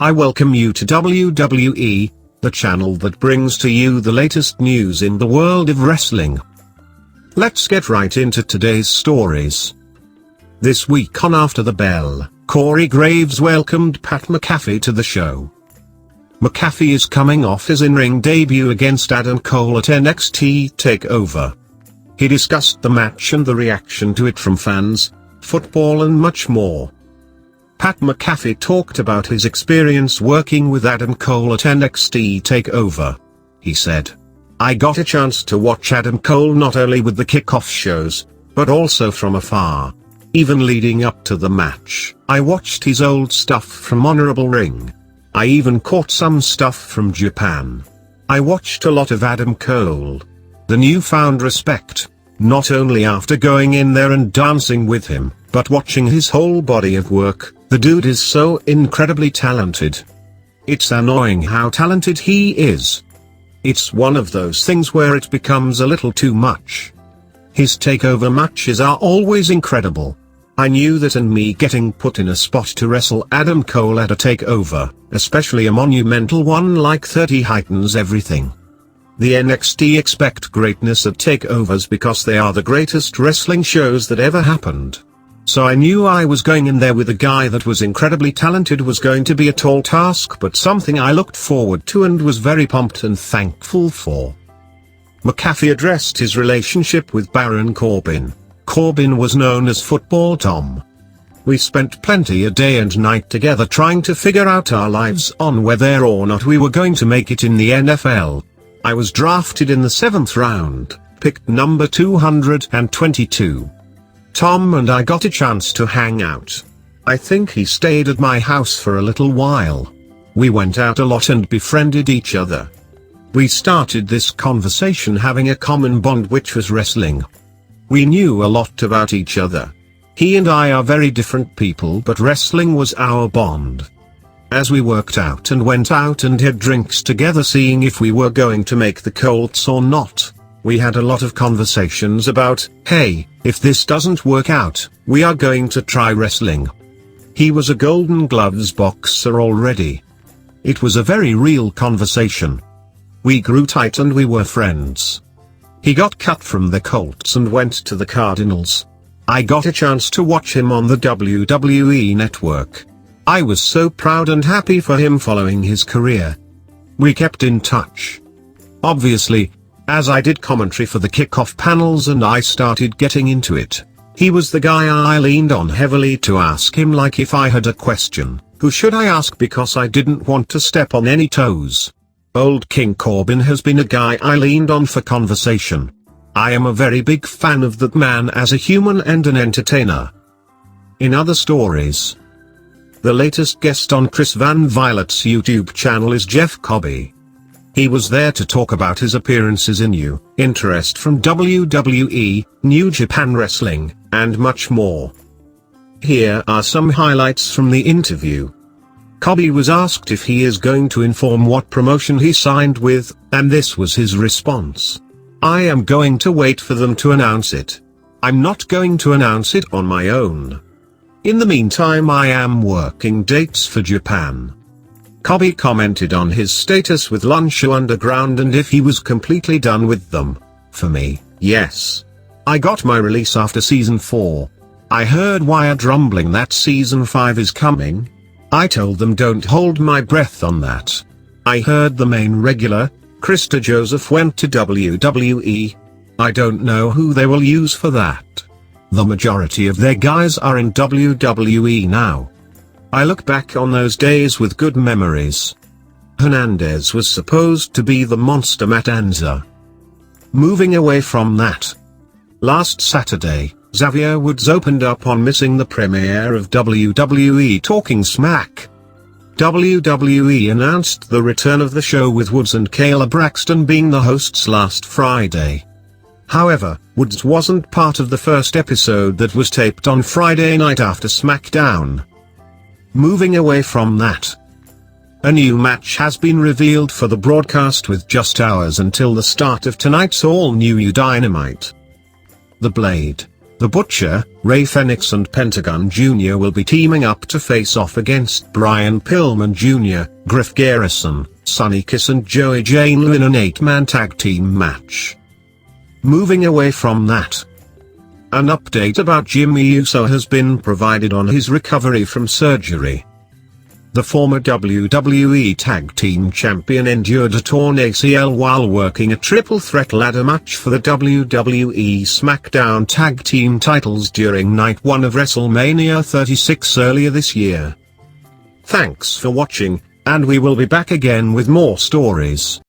I welcome you to WWE, the channel that brings to you the latest news in the world of wrestling. Let's get right into today's stories. This week on After the Bell, Corey Graves welcomed Pat Mcafee to the show. McAfee is coming off his in-ring debut against Adam Cole at NXT TakeOver. He discussed the match and the reaction to it from fans, football and much more. Pat Mcafee talked about his experience working with Adam Cole at NXT TakeOver. He said, "I got a chance to watch Adam Cole not only with the kickoff shows, but also from afar. Even leading up to the match, I watched his old stuff from Honorable Ring. I even caught some stuff from Japan. I watched a lot of Adam Cole. The newfound respect, not only after going in there and dancing with him, but watching his whole body of work. The dude is so incredibly talented. It's annoying how talented he is. It's one of those things where it becomes a little too much. His takeover matches are always incredible. I knew that, and me getting put in a spot to wrestle Adam Cole at a takeover, especially a monumental one like 30, heightens everything. The NXT expect greatness at takeovers because they are the greatest wrestling shows that ever happened. So I knew I was going in there with a guy that was incredibly talented was going to be a tall task, but something I looked forward to and was very pumped and thankful for." McAfee addressed his relationship with Baron Corbin. Corbin was known as Football Tom. "We spent plenty a day and night together trying to figure out our lives on whether or not we were going to make it in the NFL. I was drafted in the 7th round, picked number 222. Tom and I got a chance to hang out. I think he stayed at my house for a little while. We went out a lot and befriended each other. We started this conversation having a common bond, which was wrestling. We knew a lot about each other. He and I are very different people, but wrestling was our bond. As we worked out and went out and had drinks together seeing if we were going to make the Colts or not, we had a lot of conversations about, hey, if this doesn't work out, we are going to try wrestling." He was a Golden Gloves boxer already. It was a very real conversation. We grew tight and we were friends. He got cut from the Colts and went to the Cardinals. I got a chance to watch him on the WWE network. I was so proud and happy for him following his career. We kept in touch. Obviously, as I did commentary for the kickoff panels and I started getting into it, he was the guy I leaned on heavily to ask him, like if I had a question, who should I ask, because I didn't want to step on any toes. Old King Corbin has been a guy I leaned on for conversation. I am a very big fan of that man as a human and an entertainer. In other stories, the latest guest on Chris Van Violet's YouTube channel is Jeff Cobb. He was there to talk about his appearances in New interest from WWE, New Japan Wrestling, and much more. Here are some highlights from the interview. Cobb was asked if he is going to inform what promotion he signed with, and this was his response. "I am going to wait for them to announce it. I'm not going to announce it on my own. In the meantime, I am working dates for Japan." Cobb commented on his status with Lunshow Underground and if he was completely done with them. "For me, yes. I got my release after season 4. I heard Wired rumbling that season 5 is coming. I told them don't hold my breath on that. I heard the main regular, Krista Joseph, went to WWE. I don't know who they will use for that. The majority of their guys are in WWE now. I look back on those days with good memories. Hernandez was supposed to be the monster Matanza." Moving away from that, last Saturday, Xavier Woods opened up on missing the premiere of WWE Talking Smack. WWE announced the return of the show with Woods and Kayla Braxton being the hosts last Friday. However, Woods wasn't part of the first episode that was taped on Friday night after SmackDown. Moving away from that, a new match has been revealed for the broadcast with just hours until the start of tonight's all-new Dynamite. The Blade, the Butcher, Rey Fenix and Pentagon Jr. will be teaming up to face off against Brian Pillman Jr., Griff Garrison, Sonny Kiss and Joey Janela in an 8-man tag team match. Moving away from that, an update about Jimmy Uso has been provided on his recovery from surgery. The former WWE Tag Team Champion endured a torn ACL while working a triple threat ladder match for the WWE SmackDown Tag Team titles during Night 1 of WrestleMania 36 earlier this year. Thanks for watching, and we will be back again with more stories.